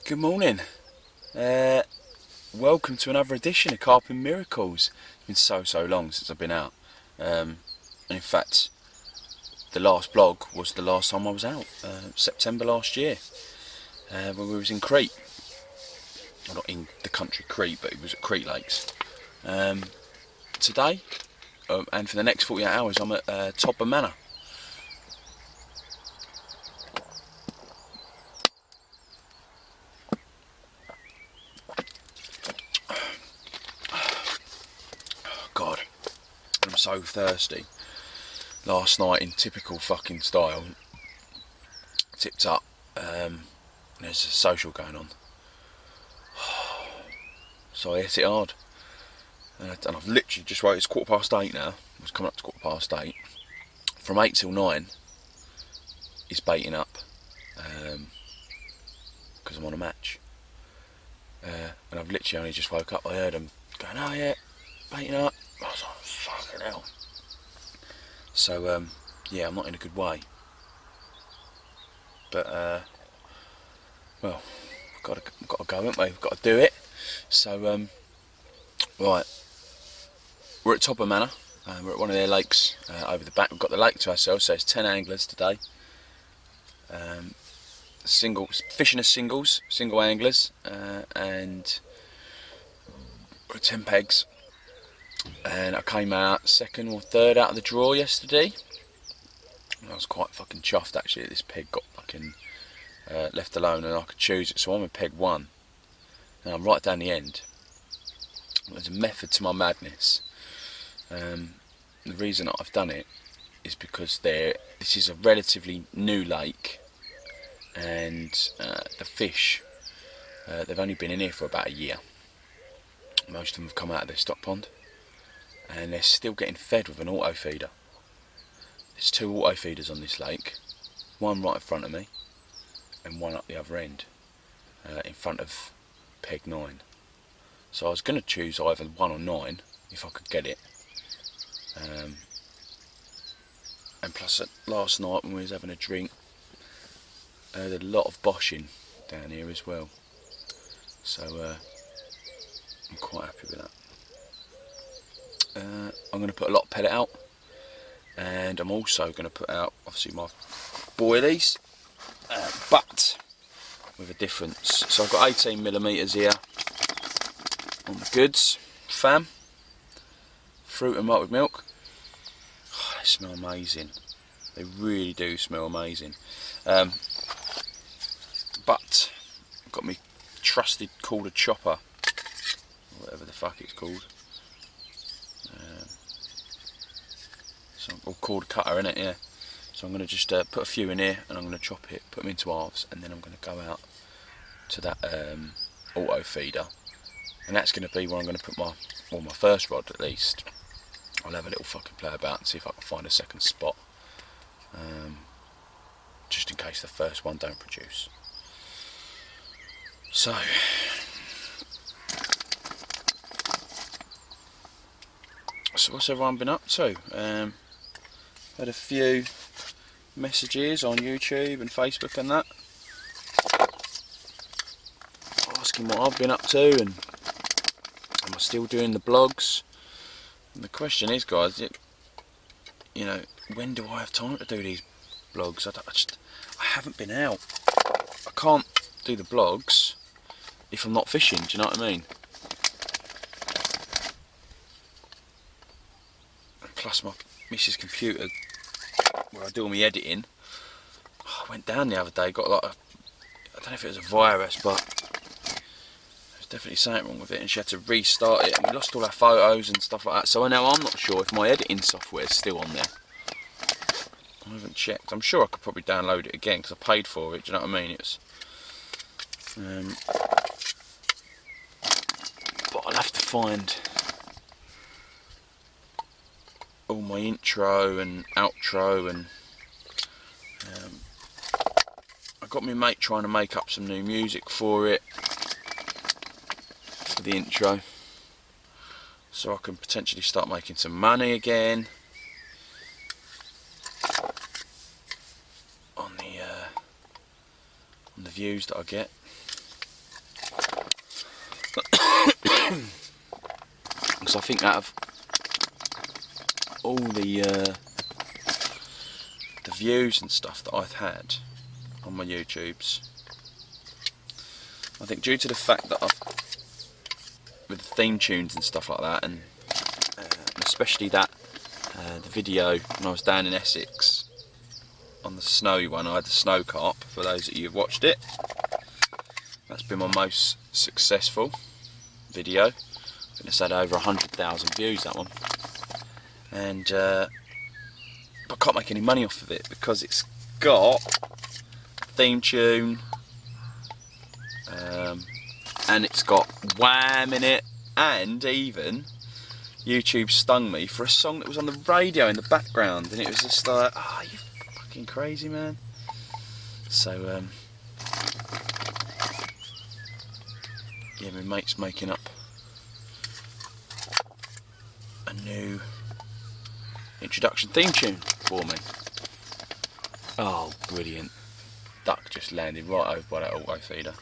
Good morning. Welcome to another edition of Carping Miracles. It's been so long since I've been out. And in fact, the last vlog was the last time I was out, September last year, when we was in Crete. Well, not in the country Crete, but it was at Crete Lakes. Today, and for the next 48 hours, I'm at Todber Manor. God, I'm so thirsty. Last night, in typical fucking style, tipped up, there's a social going on. So I hit it hard. And I've literally just it's 8:15 now. It's coming up to 8:15. From 8 till 9, it's baiting up, because I'm on a match. And I've literally only just woke up. I heard them going, oh yeah, baiting up. I was like, fucking hell. So, yeah, I'm not in a good way. But, well, we've got to go, haven't we? We've got to do it. So, right, we're at Todber Manor. We're at one of their lakes over the back. We've got the lake to ourselves, so it's 10 anglers today. Fishing as single anglers, and 10 pegs. And I came out second or third out of the draw yesterday. I was quite fucking chuffed actually that this peg got fucking left alone and I could choose it, so I'm a peg 1. Now I'm right down the end. There's a method to my madness. The reason that I've done it is because this is a relatively new lake, and the fish, they've only been in here for about a year. Most of them have come out of their stock pond, and they're still getting fed with an auto feeder. There's 2 auto feeders on this lake, one right in front of me and one up the other end, in front of peg 9. So I was going to choose either 1 or 9 if I could get it. And plus, last night when we was having a drink, I heard a lot of boshing down here as well. So I'm quite happy with that. I'm going to put a lot of pellet out, and I'm also going to put out obviously my boilies, but with a difference. So I've got 18mm here on the goods, fam, fruit and malted milk. Oh, they smell amazing. They really do smell amazing. But I've got my trusted cauda chopper, whatever the fuck it's called. Or cauda cutter, innit? Yeah. So I'm going to just put a few in here, and I'm going to chop it, put them into halves, and then I'm going to go out to that auto feeder, and that's going to be where I'm going to put my first rod at least. I'll have a little fucking play about and see if I can find a second spot, just in case the first one don't produce. So what's everyone been up to? Had a few messages on YouTube and Facebook and that, asking what I've been up to, and am I still doing the blogs? And the question is, guys, you know, when do I have time to do these blogs? I haven't been out. I can't do the blogs if I'm not fishing, do you know what I mean? And plus my missus' computer, where I do all my editing, I went down the other day, got like I don't know if it was a virus, but there's definitely something wrong with it, and she had to restart it, and we lost all our photos and stuff like that. So now I'm not sure if my editing software is still on there. I haven't checked. I'm sure I could probably download it again because I paid for it, do you know what I mean? It's but I'll have to find all my intro and outro, and I got my mate trying to make up some new music for it, for the intro, so I can potentially start making some money again on the views that I get. Because I think out of all the views and stuff that I've had on my YouTubes, I think due to the fact that with the theme tunes and stuff like that, and especially that the video when I was down in Essex on the snowy one, I had the snow carp, for those of you who've watched it. That's been my most successful video. I think it's had over 100,000 views, that one. And but I can't make any money off of it because it's got a theme tune, and it's got Wham in it, and even YouTube stung me for a song that was on the radio in the background, and it was just like, oh, you fucking crazy, man. So yeah, my mate's making up a new introduction theme tune for me. Oh, brilliant. Duck just landed right over by that auto feeder.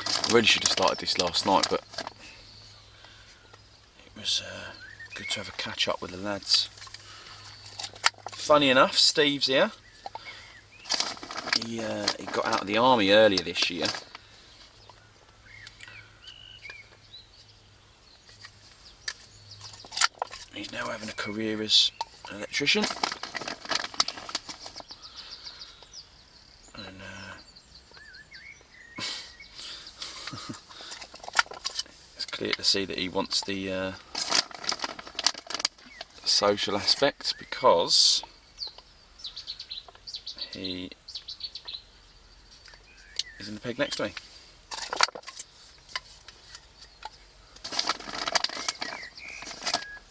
I really should have started this last night, but it was good to have a catch up with the lads. Funny enough, Steve's here. He got out of the army earlier this year. He's now having a career as an electrician. And it's clear to see that he wants the social aspect, because he is in the peg next to me.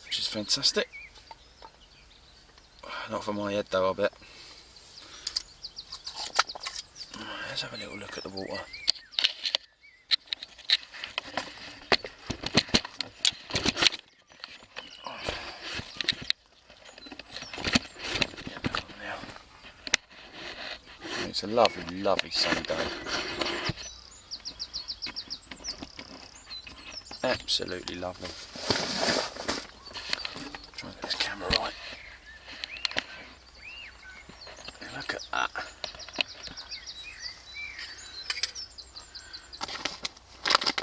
Which is fantastic. Not for my head though, I bet. Let's have a little look at the water. It's a lovely, lovely sunny day. Absolutely lovely. Try and get this camera right. And look at that.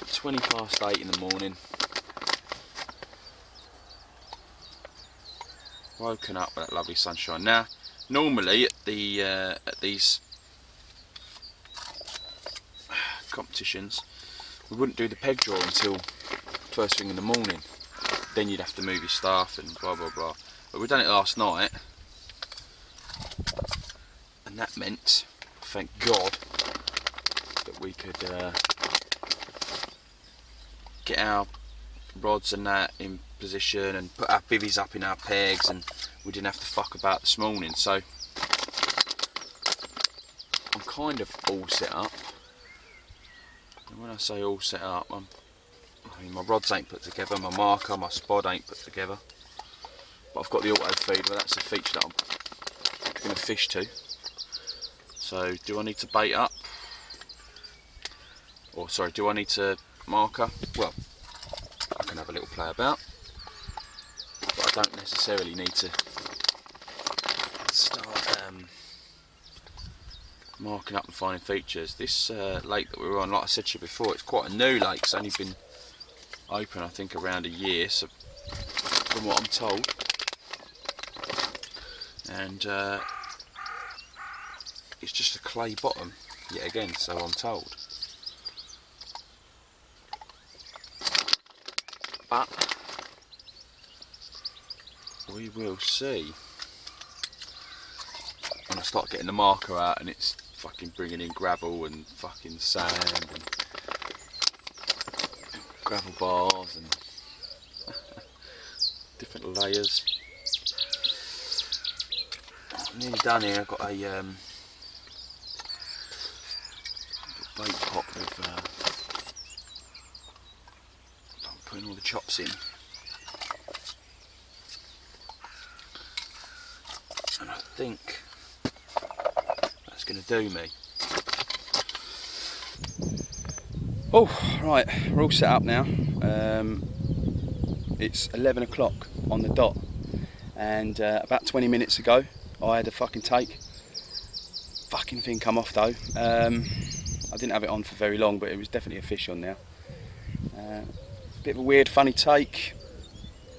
It's 8:20 in the morning. Woken up with that lovely sunshine. Now, normally at these competitions, we wouldn't do the peg draw until first thing in the morning. Then you'd have to move your staff and blah blah blah. But we've done it last night, and that meant, thank God, that we could get our rods and that in position and put our bivvies up in our pegs, and we didn't have to fuck about this morning. So I'm kind of all set up. And when I say all set up, I mean my rods ain't put together, my marker, my spod ain't put together, but I've got the auto feed. Well, that's a feature that I'm going to fish to. So do I need to bait up, or sorry, do I need to marker? Well, I can have a little play about, but I don't necessarily need to start marking up and finding features. This lake that we were on, like I said to you before, it's quite a new lake. It's only been open, I think, around a year, so from what I'm told. And it's just a clay bottom yet again, so I'm told. But we will see when I start getting the marker out and it's fucking bringing in gravel and fucking sand and gravel bars and different layers. I'm nearly done here. I've got a bait pot with I'm putting all the chops in, and I think that's going to do me. Oh, right, we're all set up now. It's 11 o'clock on the dot, and about 20 minutes ago I had a fucking take. Fucking thing come off though. I didn't have it on for very long, but it was definitely a fish on now. Bit of a weird, funny take.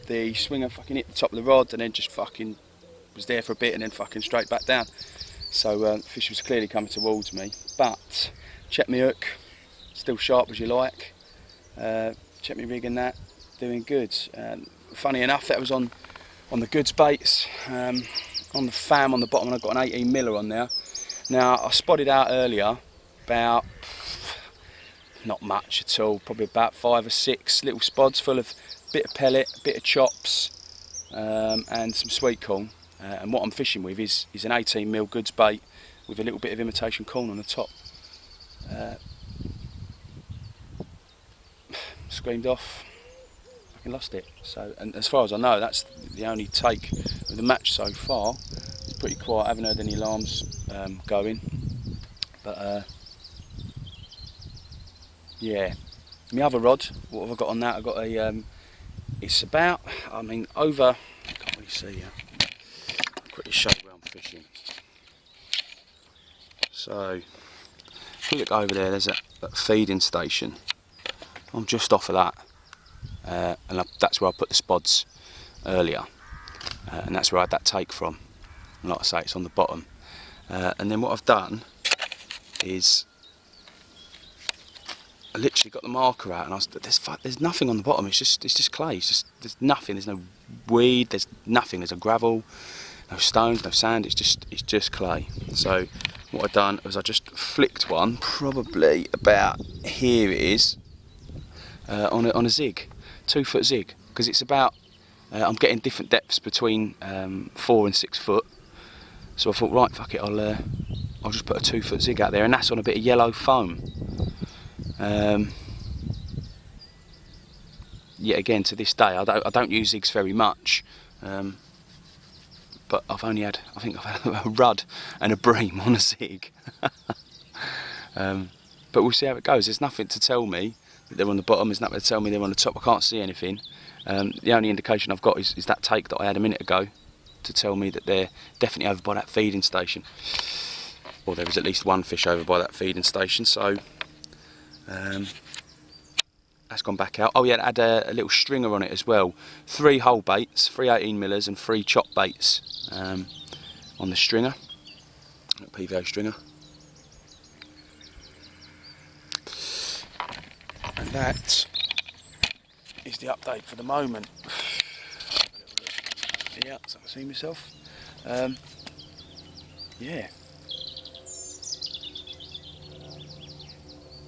The swinger fucking hit the top of the rod and then just fucking was there for a bit and then fucking straight back down. So the fish was clearly coming towards me, but check my hook, still sharp as you like. Check my rig and that, doing good. Funny enough, that was on the goods baits, on the fam on the bottom, and I've got an 18 miller on there. Now I spotted out earlier about, not much at all, probably about 5 or 6 little spods full of bit of pellet, bit of chops, and some sweet corn. And what I'm fishing with is an 18 mil goods bait with a little bit of imitation corn on the top. Screamed off, fucking lost it. So, and as far as I know, that's the only take of the match so far. It's pretty quiet. I haven't heard any alarms going, but yeah. My other rod, what have I got on that? I've got a. It's about, I mean, over. I can't really see here. I'll quickly show you where I'm fishing. So, if you look over there, there's a feeding station. I'm just off of that, and that's where I put the spods earlier, and that's where I had that take from. And like I say, it's on the bottom. And then what I've done is I literally got the marker out, and there's nothing on the bottom. It's just clay. There's nothing. There's no weed. There's nothing. There's a gravel, no stones, no sand. It's just clay. So what I've done was I just flicked one, probably about here it is. On a zig, 2 foot zig, because it's about, I'm getting different depths between 4 and 6 foot. So I thought, right, fuck it, I'll just put a 2 foot zig out there, and that's on a bit of yellow foam. Yet again, to this day, I don't use zigs very much, but I've had a rud and a bream on a zig. But we'll see how it goes. There's nothing to tell me that they're on the bottom, there's nothing to tell me they're on the top. I can't see anything. The only indication I've got is that take that I had a minute ago to tell me that they're definitely over by that feeding station, or there was at least one fish over by that feeding station. So that's gone back out. Oh yeah, it had a little stringer on it as well. 3 whole baits, 3 18 millers and 3 chop baits on the stringer, PVO stringer. And that is the update for the moment. Yeah, so I can see myself. Yeah.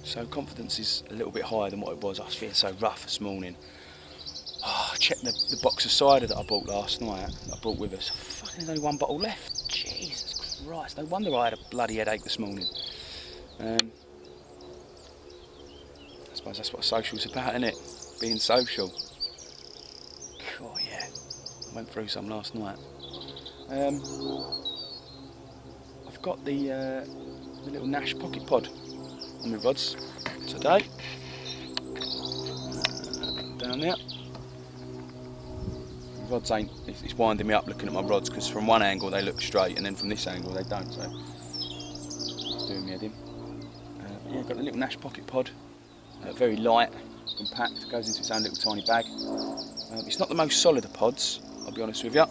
So confidence is a little bit higher than what it was. I was feeling so rough this morning. Oh, I checked the box of cider that I bought last night. That I brought with us. Fucking, there's only 1 bottle left. Jesus Christ! No wonder I had a bloody headache this morning. I suppose that's what social's about, isn't it? Being social. Oh yeah, I went through some last night. I've got the little Nash pocket pod on my rods today. Down there. The rods it's winding me up looking at my rods, because from one angle they look straight and then from this angle they don't, so it's doing me head in. Yeah, I've got the little Nash pocket pod. Very light, compact, goes into its own little tiny bag. It's not the most solid of pods, I'll be honest with you.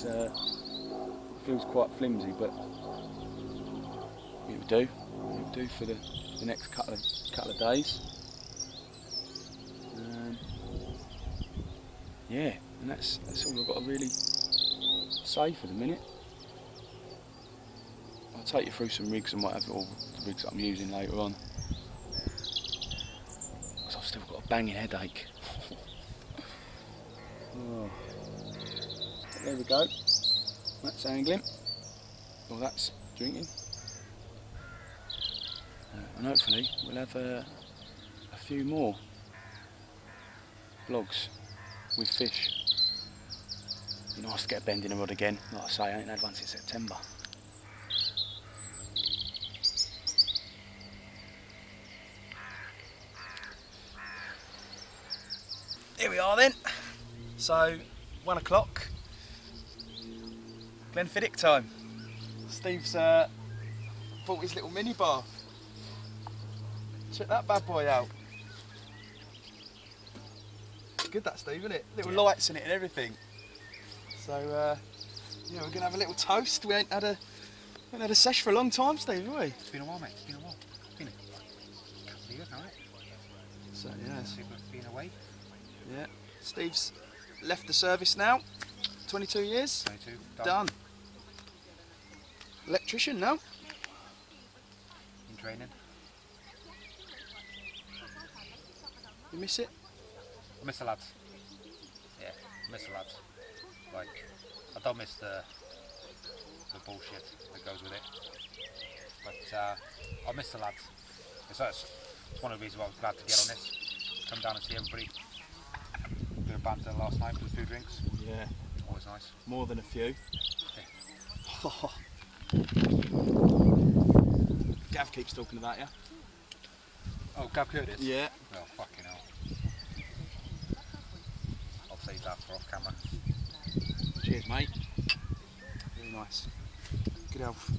It feels quite flimsy, but it will do for the next couple of days. Yeah, and that's all I've got to really say for the minute. I'll take you through some rigs and whatever, or the rigs that I'm using later on. I've still got a banging headache. Oh. There we go. That's angling. Well, that's drinking. And hopefully we'll have a few more vlogs with fish. It'd be nice to get a bend in the rod again. Like I say, I ain't had one since September. here we are then. So, 1 o'clock. Glenfiddich time. Steve's bought his little mini bar. Check that bad boy out. Good that, Steve, isn't it? Little lights in it and everything. So yeah, we're gonna have a little toast. We ain't had a sesh for a long time, Steve, have we? It's been a while, mate. It's been a while. It's been a couple of years now, isn't it? So yeah. Super been away. Yeah. Steve's left the service now. 22 years. 22. Done. Electrician now. In training. You miss it? I miss the lads. Yeah, I miss the lads. Like, I don't miss the bullshit that goes with it. But I miss the lads. It's one of the reasons why I was glad to get on this. Come down and see everybody. Bit of banter last night with a few drinks. Yeah. Always nice. More than a few. Yeah. Gav keeps talking about you. Oh, Gav Curtis? Yeah. Oh, fucking hell. I'll save that for off camera. Cheers, mate. Really nice. Good health.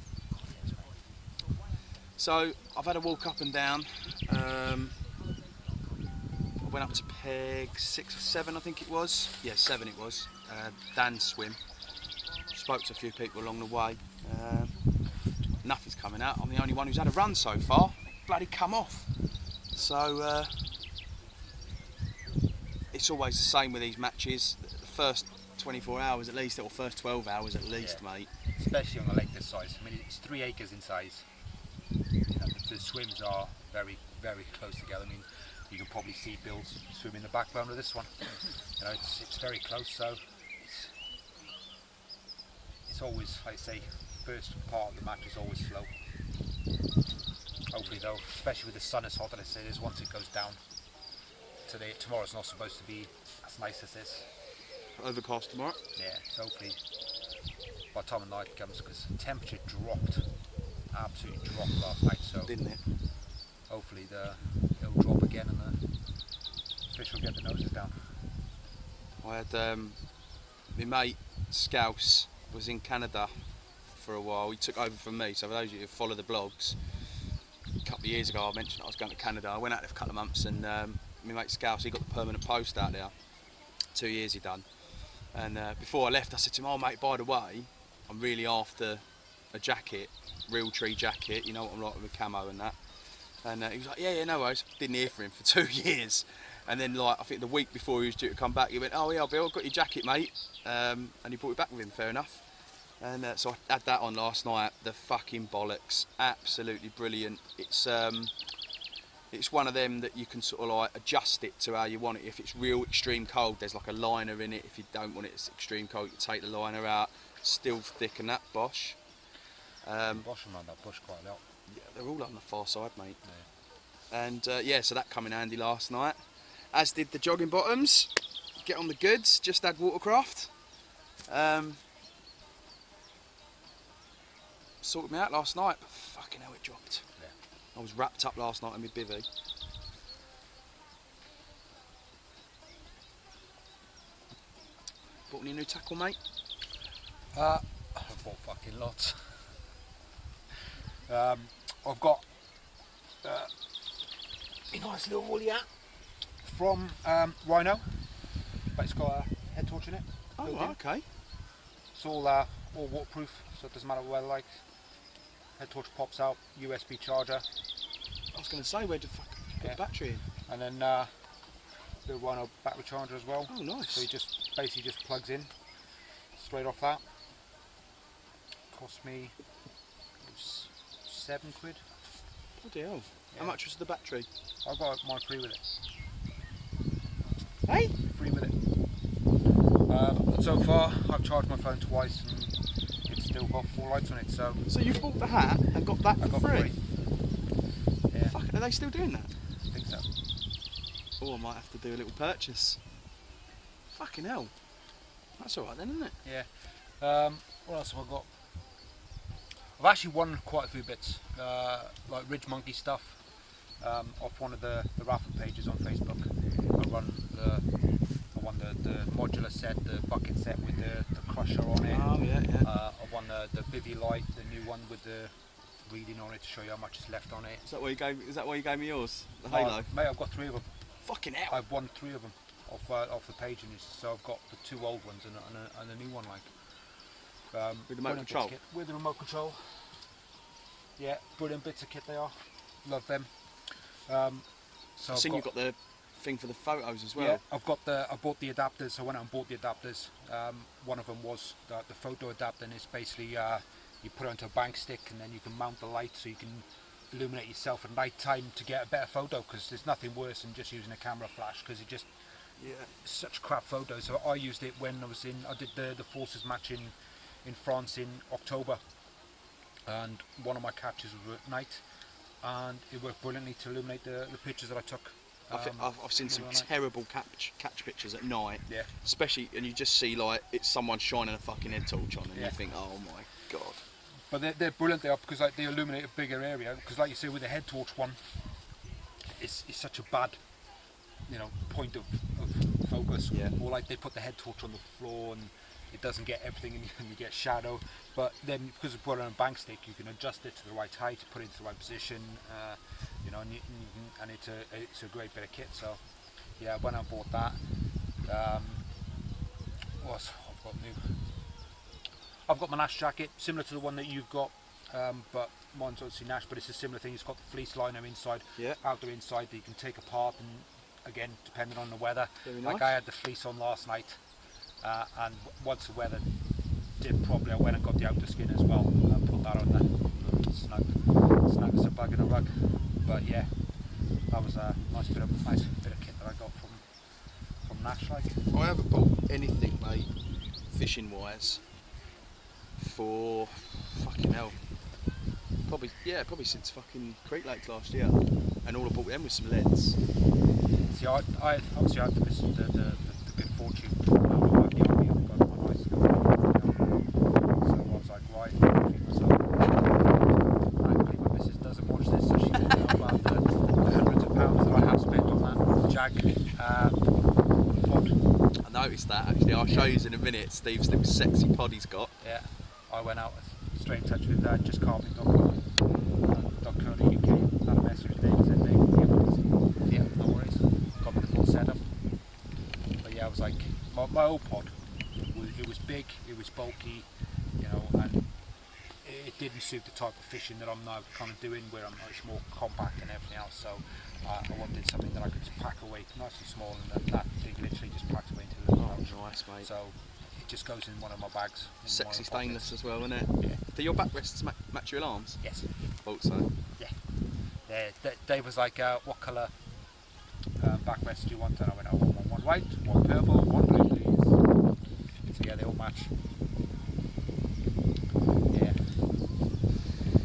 So, I've had a walk up and down. I went up to peg 6 or 7, I think it was. Yeah, 7 it was. Dan's swim. Spoke to a few people along the way. Nothing's coming out. I'm the only one who's had a run so far. Bloody come off. So, it's always the same with these matches. The first 24 hours at least, or first 12 hours at least, Yeah. mate. Especially on a lake this size. I mean, it's 3 acres in size. You know, the swims are very, very close together. I mean, you can probably see Bill swim in the background of this one. You know, it's very close, so it's always, like I say, first part of the match is always slow. Hopefully though, especially with the sun as hot as it is, once it goes down, tomorrow's not supposed to be as nice as this. Overcast tomorrow. Yeah, so hopefully by the time the night comes, because the temperature dropped, absolutely dropped last night, so Didn't it? hopefully it'll drop again and the fish will get the noses down. I had my mate Scouse was in Canada for a while. He took over from me, so for those of you who follow the blogs, a couple of years ago I mentioned I was going to Canada. I went out there for a couple of months, and my mate Scouse, he got the permanent post out there. 2 years he done. And before I left, I said to him, "Oh mate, by the way, I'm really after a jacket, real tree jacket, you know what I'm like with camo and that." And he was like, yeah, no worries. Didn't hear from him for 2 years. And then, like, I think the week before he was due to come back, he went, "Oh yeah, Bill, I've got your jacket, mate." And he brought it back with him, fair enough. And so I had that on last night. The fucking bollocks, absolutely brilliant. It's one of them that you can sort of like adjust it to how you want it. If it's real extreme cold, there's like a liner in it. If you don't want it, it's extreme cold, you take the liner out. Still thick and that, Bosch. Bosch around that bush quite a lot. Yeah, they're all on the far side, mate. Yeah. And yeah, so that come in handy last night. As did the jogging bottoms. Get on the goods. Just had watercraft. Sorted me out last night, but fucking hell, it dropped. Yeah. I was wrapped up last night in my bivvy. Bought any new tackle, mate? I've bought fucking lots. I've got a nice little woolly hat from Rhino, but it's got a head torch in it. Oh, built in. okay. It's all waterproof, so it doesn't matter what weather like. Head torch pops out, USB charger, I was going to say, where the fuck put Yeah. the battery in? and then the Rhino battery charger as well. Oh, nice. So he just basically just plugs in straight off that. Cost me £7. Bloody hell. Yeah. How much was the battery? I got mine free with it. Hey? Free with it. So far, I've charged my phone twice and it's still got 4 lights on it. So So you bought the hat and got that I for got free? Yeah, Fuck, are they still doing that? I think so. Oh, I might have to do a little purchase. Fucking hell. That's alright then, isn't it? Yeah. What else have I got? I've actually won quite a few bits, like Ridge Monkey stuff, off one of the raffle pages on Facebook. I run won the modular set, the bucket set with the crusher on it. Oh yeah, yeah. I won the Bivy light, the new one with the reading on it to show you how much is left on it. Is that why you gave me yours? The Halo? Mate, I've got 3 of them. Fucking hell. I've won 3 of them off the page, and so I've got the 2 old ones and a new one, like. With the remote control? With the remote control. Yeah, brilliant bits of kit they are. Love them. So I've seen you've got the thing for the photos as well. Yeah, I bought the adapters. I went out and bought the adapters. One of them was the photo adapter, and it's basically you put it onto a bank stick, and then you can mount the light so you can illuminate yourself at night time to get a better photo, because there's nothing worse than just using a camera flash, because it just such crap photos. So I used it when I did the Forces match in France in October, and one of my catches was at night, and it worked brilliantly to illuminate the pictures that I took. I've seen some terrible catch pictures at night, yeah, especially, and you just see like it's someone shining a fucking head torch on, and you think, oh my god. But they're brilliant they are, because like they illuminate a bigger area. Because like you say with the head torch one, it's such a bad, point of focus. Yeah. Or like they put the head torch on the floor and it doesn't get everything, and you get shadow. But then because we put it on a bank stick, you can adjust it to the right height, put it into the right position, and it's a great bit of kit. So yeah, when I bought that, I've got my Nash jacket, similar to the one that you've got, but mine's obviously Nash, but it's a similar thing. It's got the fleece liner inside, outer inside that you can take apart, and again, depending on the weather. Very like nice. I had the fleece on last night, and once the weather dipped properly, I went and got the outer skin as well and put that on there. Snug as a bug in a rug. But yeah, that was a nice bit of kit that I got from Nash. Like, I haven't bought anything, mate, fishing wise, for fucking hell. Probably since fucking Creek Lakes last year, and all I bought them was some leads. See, I obviously had the good fortune of the army. I've got my bicycle, so I was like, right, I treat myself. Thankfully, my missus doesn't watch this, so she doesn't know about the hundreds of pounds that I have spent on that Jag pod. I noticed that actually. I'll show you in a minute. Steve's little sexy pod he's got. Yeah, I went out straight in touch with just Carping.com. UK, had a message today and said, yeah, no worries, got me the full setup. But yeah, I was like, my old pod, it was big, it was bulky, and it didn't suit the type of fishing that I'm now kind of doing, where it's more compact and everything else. So I wanted something that I could just pack away, nice and small, and that thing literally just packs away into the pouch. Nice, mate. So it just goes in one of my bags. Sexy stainless as well, isn't it? Yeah. Do your backrests match your alarms? Yes. Thought so. Yeah. Dave was like, what colour backrest do you want? And I went, I want one white, one purple, one blue, please. So yeah, they all match. Yeah.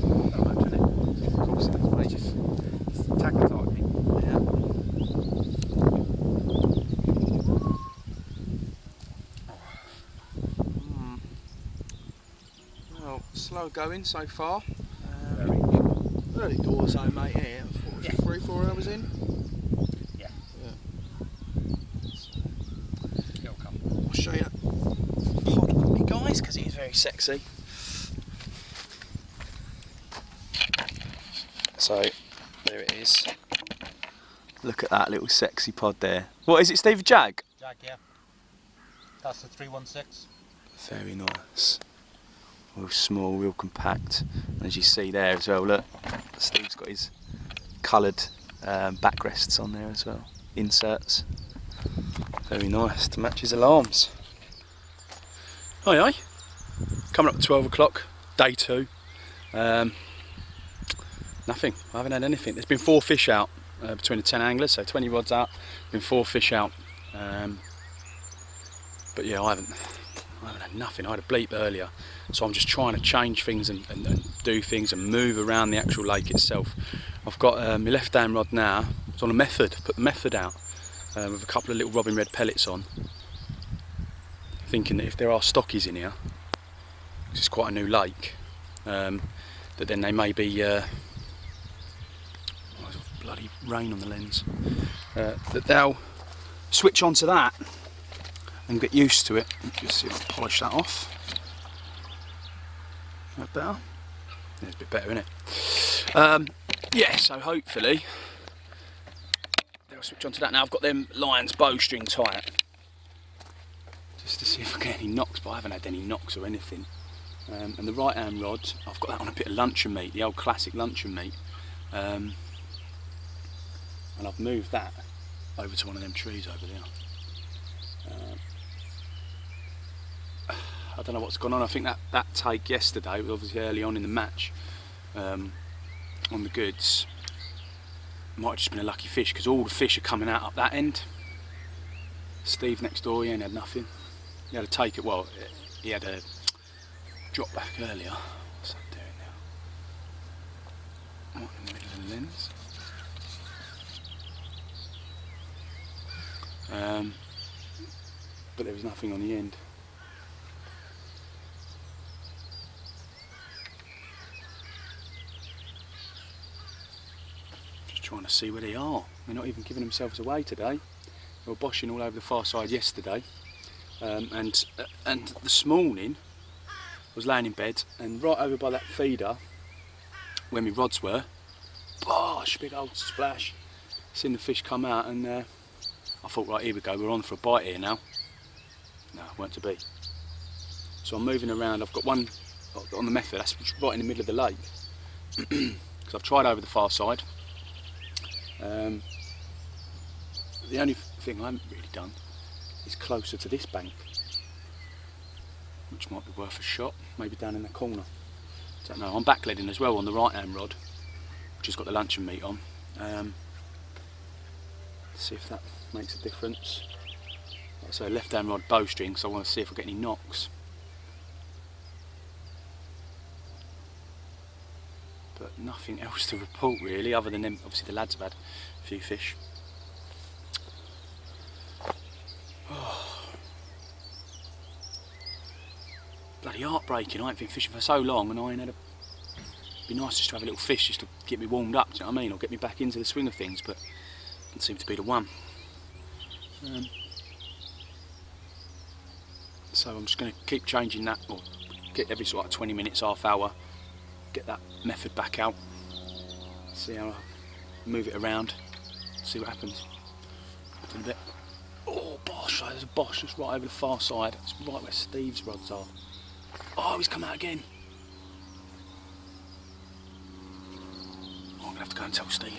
They'll match, innit? Of course it is, mate. It's tackle me. Yeah. Well, slow going so far. Early doors though, mate, here. Yeah. 3-4 hours in? Yeah. So, It'll come. I'll show you that pod quickly, guys, because it is very sexy. So, there it is. Look at that little sexy pod there. What is it, Steve? Jag? Jag, yeah. That's the 316. Very nice. Real small, real compact. And as you see there as well, look, Steve's got his coloured backrests on there as well. Inserts. Very nice to match his alarms. Aye. Coming up at 12 o'clock, day 2. Nothing, I haven't had anything. There's been 4 fish out between the 10 anglers, so 20 rods out, been 4 fish out. But yeah, I haven't had nothing. I had a bleep earlier, so I'm just trying to change things and do things and move around the actual lake itself. I've got my left hand rod now. It's on a method. Put the method out with a couple of little robin red pellets on, thinking that if there are stockies in here, because it's quite a new lake, that then they may be bloody rain on the lens, that they'll switch onto that and get used to it. Just see if I can polish that off. That better? Yeah, it's a bit better, isn't it? Yeah, so hopefully I'll switch on to that now. I've got them Lions bowstring tight, just to see if I get any knocks, but I haven't had any knocks or anything. And the right hand rod, I've got that on a bit of luncheon meat, the old classic luncheon meat. And I've moved that over to one of them trees over there. I don't know what's gone on. I think that take yesterday was obviously early on in the match on the goods. Might have just been a lucky fish, because all the fish are coming out up that end. Steve next door, he ain't had nothing. He had a take it, well, he had a drop back earlier. What's that doing now? Right in the middle of the lens. But there was nothing on the end. Trying to see where they are. They're not even giving themselves away today. They were boshing all over the far side yesterday, and this morning I was laying in bed, and right over by that feeder where my rods were, bosh, big old splash. Seen the fish come out, and I thought, right, here we go, we're on for a bite here now. No, weren't to be. So I'm moving around. I've got one on the method, that's right in the middle of the lake, because I've tried over the far side. The only thing I haven't really done is closer to this bank, which might be worth a shot, maybe down in the corner. Don't know. I'm backleading as well on the right hand rod, which has got the luncheon meat on. See if that makes a difference. Like I say, left hand rod bowstring, so I want to see if I get any knocks. But nothing else to report really, other than them. Obviously the lads have had a few fish. Oh. Bloody heartbreaking. I ain't been fishing for so long, and I ain't had a... It'd be nice just to have a little fish just to get me warmed up, do you know what I mean, or get me back into the swing of things, but it doesn't seem to be the one. So I'm just going to keep changing that, or get every sort of 20 minutes, half hour, get that method back out, see how I move it around, see what happens. In a bit. Oh, bosh, there's a bosh just right over the far side. It's right where Steve's rods are. Oh, he's come out again. Oh, I'm going to have to go and tell Steve.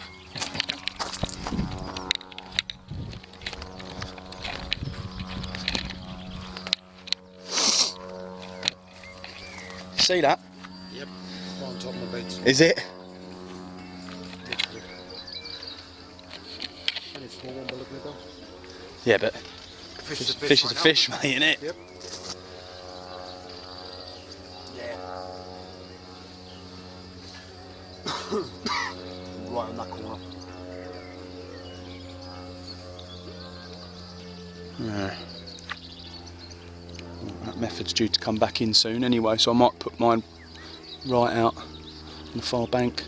See that? Yep, on top of my bait. Is it? And it's small one, but look at it go. Yeah, but Fish is a fish is a fish, mate, isn't it? Yep. Yeah. Right on that corner. Yeah. That method's due to come back in soon anyway, so I might put mine right out on the far bank.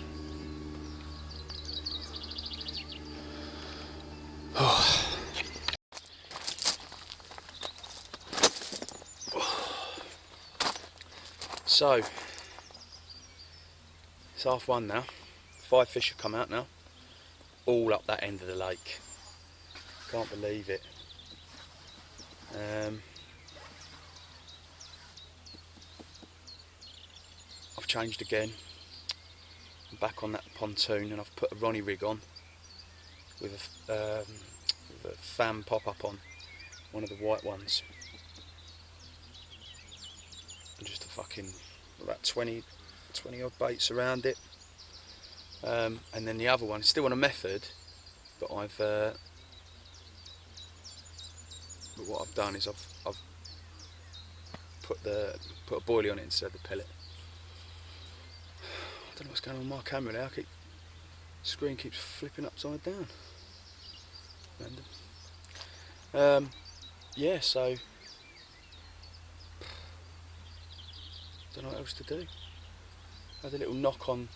So, it's 1:30 now. 5 fish have come out now, all up that end of the lake. Can't believe it. I've changed again. I'm back on that pontoon, and I've put a Ronnie rig on with a fan pop-up on, one of the white ones. And just a fucking about 20 odd baits around it. And then the other one is still on a method, but but what I've done is I've put a boilie on it instead of the pellet. I don't know what's going on with my camera now. The screen keeps flipping upside down. Random. Yeah, so don't know what else to do. I had a little knock on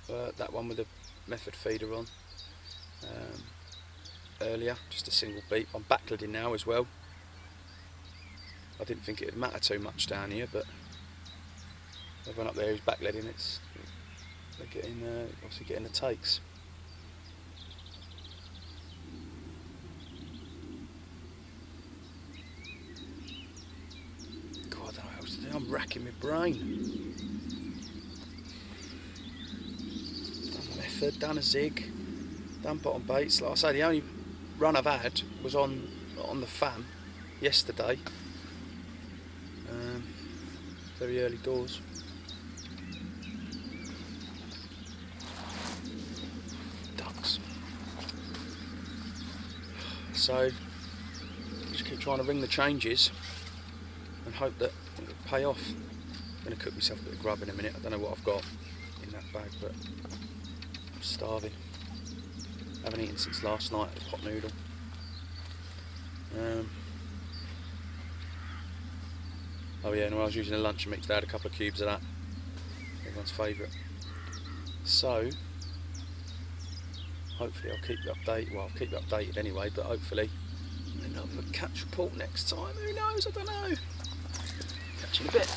that one with the method feeder on earlier, just a single beat. I'm backleading now as well, I didn't think it would matter too much down here, but everyone up there who's backleading, they're getting obviously getting the takes. God, I don't know what else to do. I'm racking my brain. Done a method, done a zig, done bottom baits. Like I say, the only run I've had was on the fan yesterday. Very early doors. Ducks. So just keep trying to ring the changes and hope that it'll pay off. I'm going to cook myself a bit of grub in a minute. I don't know what I've got in that bag, but I'm starving. Haven't eaten since last night, a pot noodle. Oh yeah, and when I was using a lunch mix, they had a couple of cubes of that. Everyone's favourite. So, hopefully I'll keep you updated. Well, I'll keep you updated anyway, but hopefully I'll end up with a catch report next time. Who knows? I don't know. Catch you in a bit.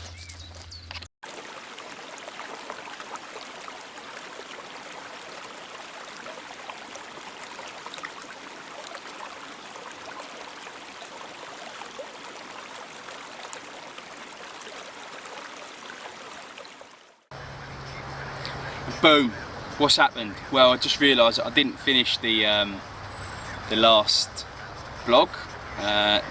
Boom! What's happened? Well, I just realised that I didn't finish the last vlog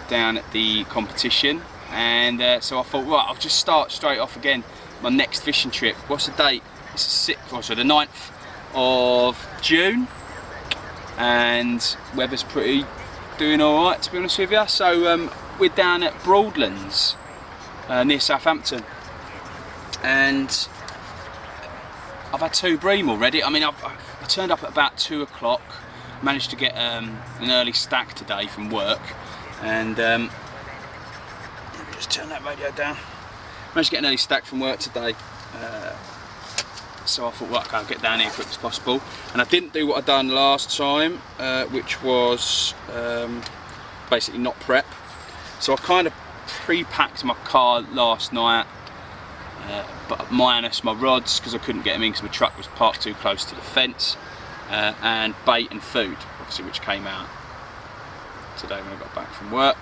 down at the competition, and so I thought, right, I'll just start straight off again my next fishing trip. What's the date? It's the 6th, so the 9th of June, and weather's pretty doing all right, to be honest with you. So we're down at Broadlands near Southampton, and I've had 2 bream already. I mean, I turned up at about 2 o'clock, managed to get an early stack today from work, and let me just turn that radio down. Managed to get an early stack from work today, so I thought, right, okay, I'll get down here as quick as possible. And I didn't do what I'd done last time, which was basically not prep. So I kind of pre-packed my car last night, but minus my rods, because I couldn't get them in because my truck was parked too close to the fence, and bait and food, obviously, which came out today when I got back from work,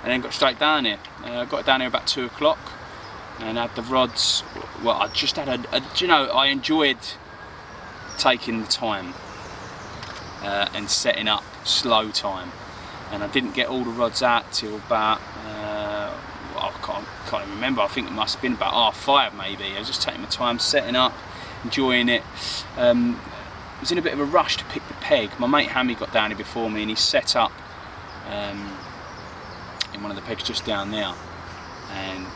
and then got straight down here. Got down here about 2 o'clock and had the rods. Well, I just had do you know, I enjoyed taking the time and setting up slow time, and I didn't get all the rods out till about I can't even remember. I think it must have been about 5:30 maybe. I was just taking my time, setting up, enjoying it. I was in a bit of a rush to pick the peg. My mate Hammy got down here before me, and he set up in one of the pegs just down there, and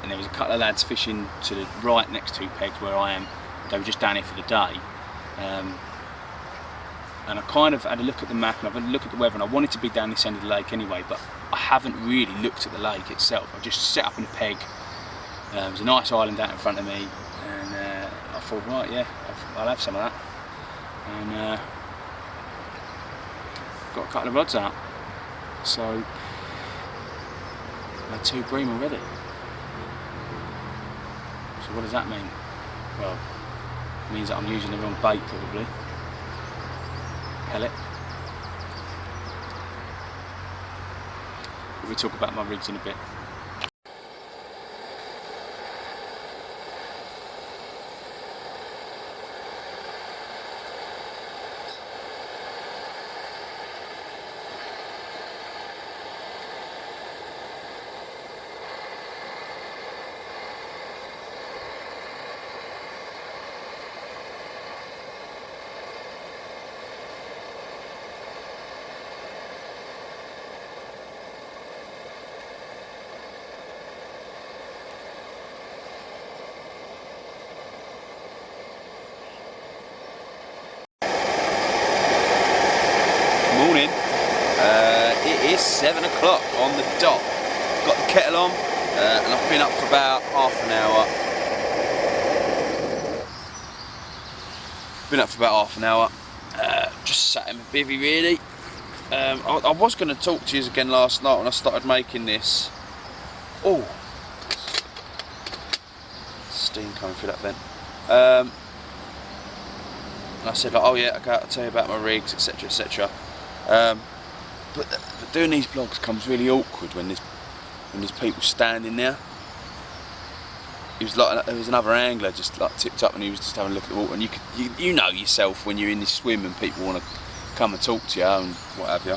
there was a couple of lads fishing to the right next to pegs where I am. They were just down here for the day, and I kind of had a look at the map and I've had a look at the weather, and I wanted to be down this end of the lake anyway, but I haven't really looked at the lake itself. I just set up in a peg. There's a nice island out in front of me, and I thought, right, yeah, I'll have some of that, and got a couple of rods out. So I had 2 bream already. So what does that mean? Well, it means that I'm using the wrong bait probably. Pellet. We'll talk about my rigs in a bit. Morning. It is 7 o'clock on the dot. Got the kettle on, and I've been up for about half an hour. Just sat in my bivvy really. I was going to talk to you again last night when I started making this, Oh, steam coming through that vent. And I said, like, oh yeah, okay, I'll tell you about my rigs, etc, etc. But doing these vlogs comes really awkward when there's people standing there. He was like, there was another angler just like tipped up and he was just having a look at the water, and you know yourself when you're in this swim and people want to come and talk to you and what have you.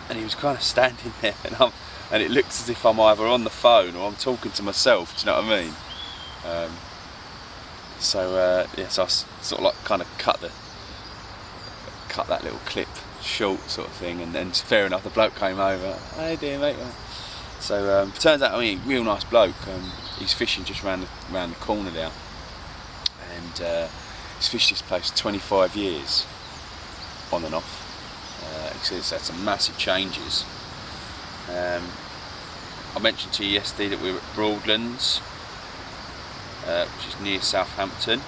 And he was kind of standing there, and it looks as if I'm either on the phone or I'm talking to myself. Do you know what I mean? So I sort of like kind of cut that little clip short, sort of thing, and then fair enough, the bloke came over. How you doing, mate? So turns out, I mean, real nice bloke. He's fishing just round the corner there, and he's fished this place 25 years, on and off. He says it's had some massive changes. I mentioned to you yesterday that we were at Broadlands, which is near Southampton,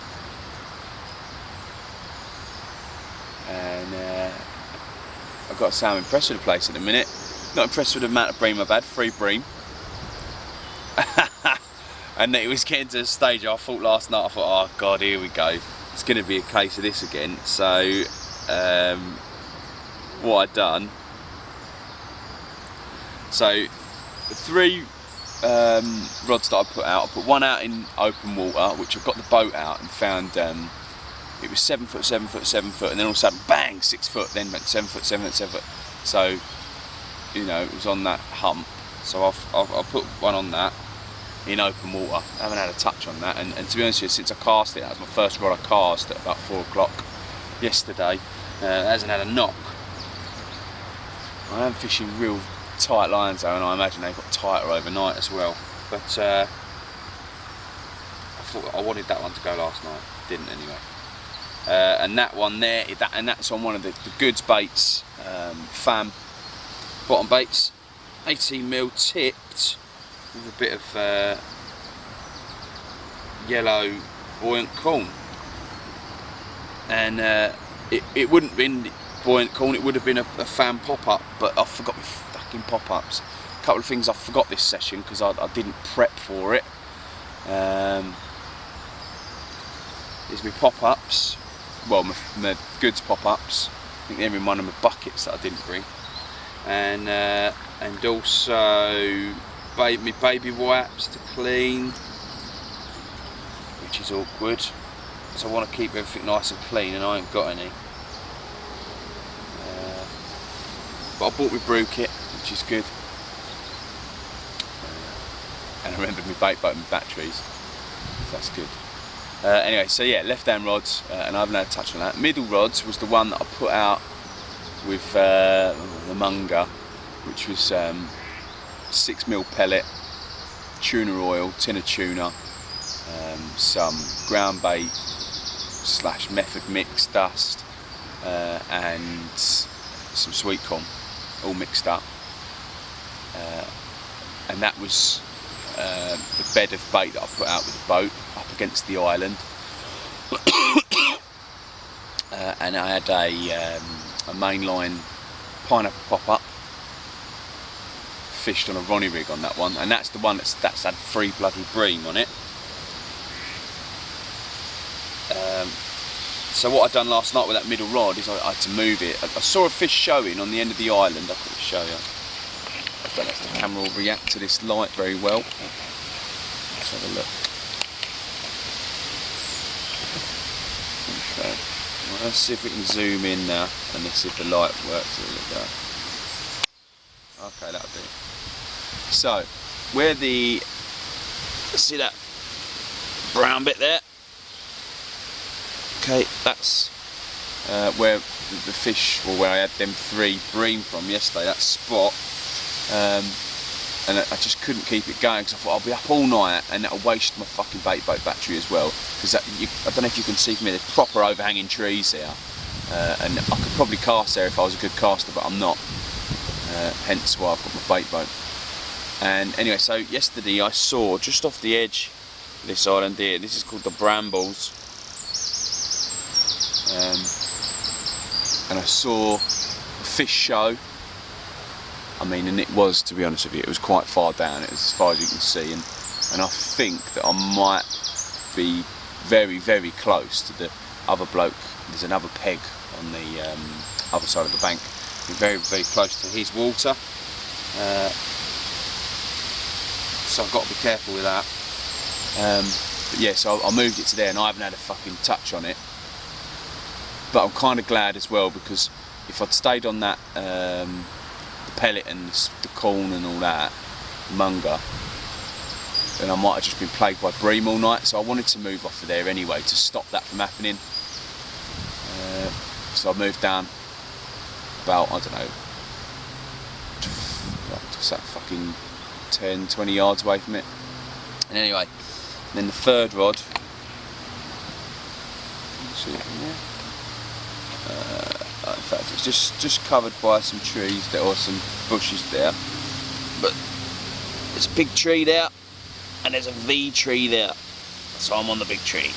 and I've got to say I'm impressed with the place at the minute. Not impressed with the amount of bream I've had, 3 bream. And it was getting to a stage I thought last night, oh god, here we go. It's going to be a case of this again. So what I'd done, so the 3 rods that I put out, I put one out in open water, which I got the boat out and found it was 7 foot, 7 foot, 7 foot, and then all of a sudden bang, 6 foot, then went 7 foot, 7 foot, 7 foot. So you know, it was on that hump, so I'll put one on that in open water. I haven't had a touch on that, and to be honest with you, since I cast it, that was my first rod I cast at about 4 o'clock yesterday. It hasn't had a knock. I am fishing real tight lines though, and I imagine they got tighter overnight as well. But I thought I wanted that one to go last night, didn't anyway. And that one there, and that's on one of the goods baits, fan bottom baits, 18mm tipped with a bit of yellow buoyant corn, and it wouldn't have been buoyant corn, it would have been a fan pop-up, but I forgot my fucking pop-ups. A couple of things I forgot this session because I didn't prep for it. There's my pop-ups, well my goods pop-ups, I think they're in one of my buckets that I didn't bring. And also my baby wipes to clean, which is awkward. So I want to keep everything nice and clean, and I ain't got any. But I bought my brew kit, which is good. And I remembered my bait boat and my batteries, so that's good. Anyway, so yeah, left hand rods, and I haven't had a touch on that. Middle rods was the one that I put out with the Munger, which was 6mm pellet, tuna oil, tin of tuna, some ground bait / method mix dust, and some sweet corn, all mixed up. And that was the bed of bait that I put out with the boat up against the island. And I had a mainline pineapple pop-up, fished on a Ronnie rig on that one, and that's the one that's had 3 bloody bream on it. So what I done last night with that middle rod is I had to move it. I saw a fish showing on the end of the island. I couldn't show you. I don't know if the camera will react to this light very well. Let's have a look. Okay. Well, let's see if we can zoom in now and let's see if the light works. Okay, that'll do. So, where the, see that brown bit there? Okay, that's where the fish, or where I had them 3 bream from yesterday, that spot. And I just couldn't keep it going because I thought I'll be up all night and that'll waste my fucking bait boat battery as well. Because I don't know if you can see from here, there's proper overhanging trees here, and I could probably cast there if I was a good caster, but I'm not. Hence why I've got my bait boat. And anyway, so yesterday I saw just off the edge of this island here, this is called the Brambles, and I saw a fish show I mean, and it was, to be honest with you, it was quite far down. It was as far as you can see, and I think that I might be very, very close to the other bloke. There's another peg on the other side of the bank. Very, very close to his water. So I've got to be careful with that. But yeah, so I moved it to there, and I haven't had a fucking touch on it. But I'm kind of glad as well, because if I'd stayed on that, the pellet and the corn and all that, munger, then I might have just been plagued by bream all night. So I wanted to move off of there anyway to stop that from happening. So I moved down about, I don't know, what's that, fucking 10, 20 yards away from it. And anyway, then the third rod, see it in there? In fact, it's just covered by some trees there, or some bushes there. But there's a big tree there, and there's a V tree there. So I'm on the big tree,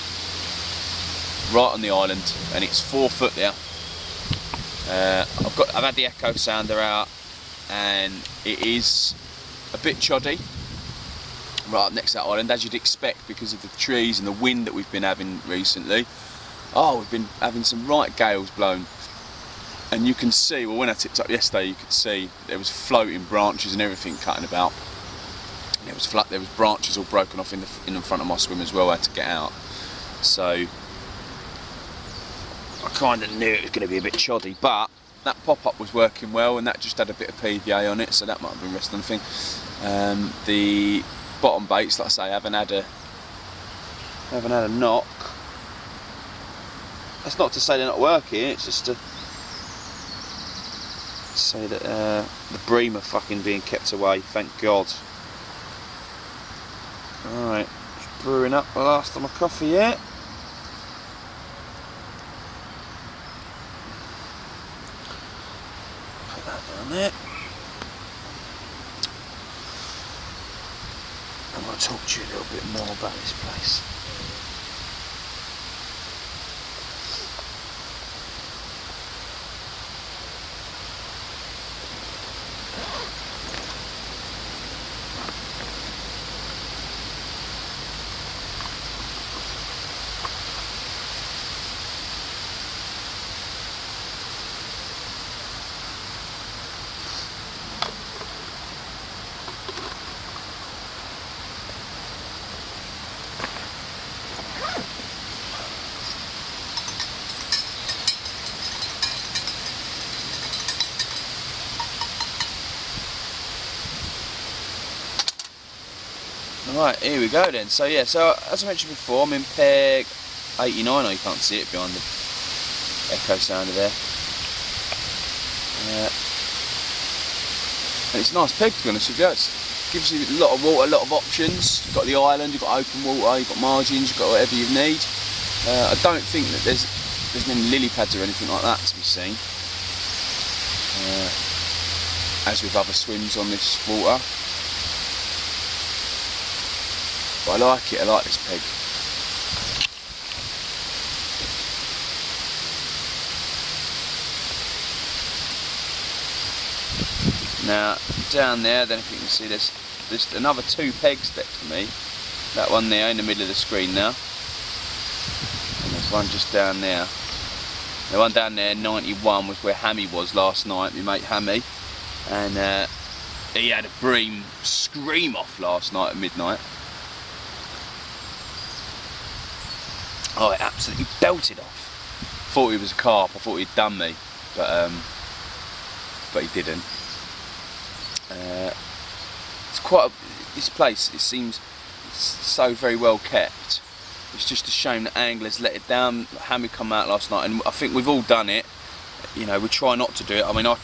right on the island, and it's 4 foot there. I've had the echo sounder out, and it is a bit choddy right up next to that island, as you'd expect, because of the trees and the wind that we've been having recently. Oh, we've been having some right gales blown, and you can see, well, when I tipped up yesterday, you could see there was floating branches and everything cutting about. And there was branches all broken off in the front of my swim as well. I had to get out, so I kind of knew it was going to be a bit shoddy, but that pop-up was working well, and that just had a bit of PVA on it, so that might have been rest on the thing. The bottom baits, like I say, haven't had a knock. That's not to say they're not working, it's just to say that the bream are fucking being kept away, thank God. Alright, just brewing up the last of my coffee yet. Put that down there. I'm going to talk to you a little bit more about this place. Right, here we go then. So yeah, so as I mentioned before, I'm in peg 89. Oh, you can't see it behind the echo sounder there. And it's a nice peg, to be honest with you. It gives you a lot of water, a lot of options. You've got the island, you've got open water, you've got margins, you've got whatever you need. I don't think that there's any lily pads or anything like that to be seen, as with other swims on this water. But I like it, I like this peg. Now, down there, then if you can see, there's another 2 pegs next to me. That one there in the middle of the screen now. And there's one just down there. The one down there, 91, was where Hammy was last night, my mate Hammy. And he had a bream scream off last night at midnight. Oh, it absolutely belted off. Thought he was a carp, I thought he'd done me, but he didn't. It's quite this place, it seems so very well kept. It's just a shame that anglers let it down. Hammy come out last night, and I think we've all done it. You know, we try not to do it. I mean, I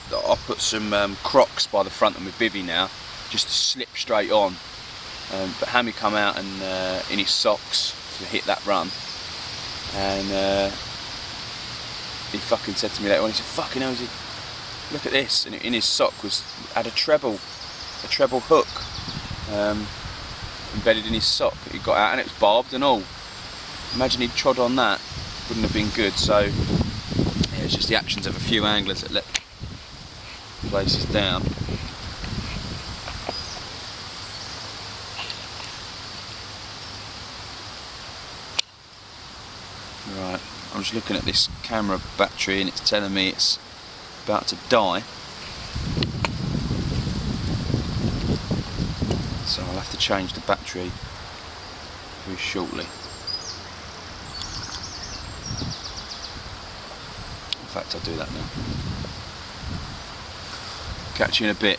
put some Crocs by the front of my bivvy now, just to slip straight on. But Hammy come out and in his socks to hit that run. And he fucking said to me later on, he said, fucking hell, look at this. And in his sock had a treble hook embedded in his sock that he got out, and it was barbed and all. Imagine he'd trod on that, wouldn't have been good. So yeah, it's just the actions of a few anglers that let places down. Right, I'm just looking at this camera battery and it's telling me it's about to die. So I'll have to change the battery very shortly. In fact, I'll do that now. Catch you in a bit.